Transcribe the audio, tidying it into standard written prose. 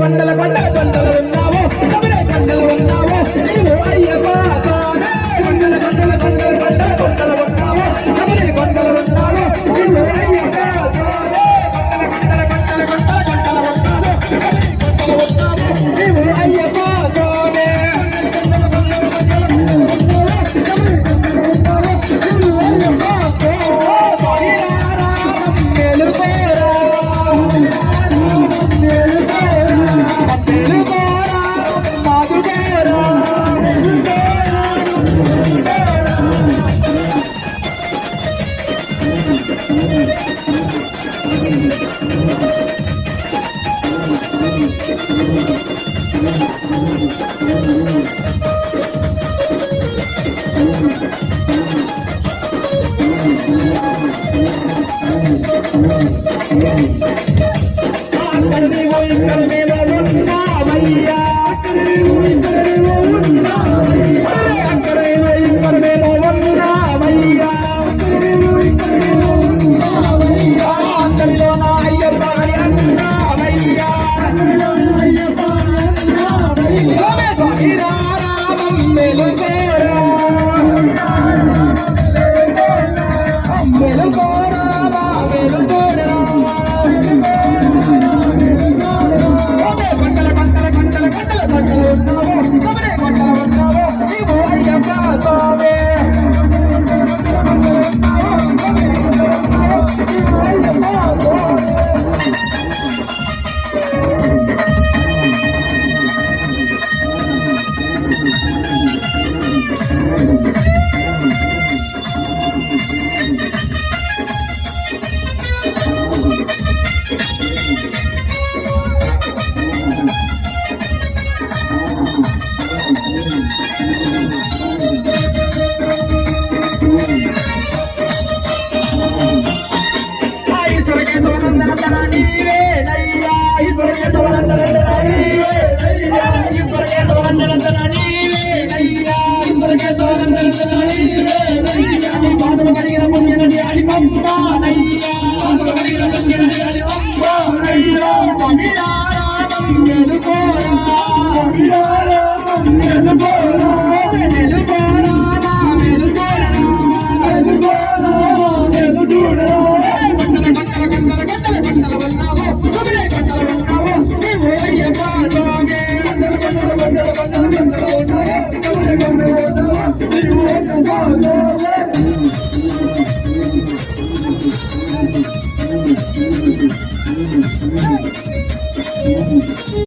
కొండల కొండల కొండలు ఉన్నావు కబరే కొండలు ఉన్నావు నీవు అయ్యప్ప స్వామి కొండల కొండల కొండల కొండల కొండలు ఉన్నావు కబరే కొండలు ఉన్నావు నీవు అయ్యప్ప స్వామి కొండల కొండల కొండల కొండల ఉన్నావు కబరే కొండలు ఉన్నావు నీవు అయ్యప్ప స్వామి Come on.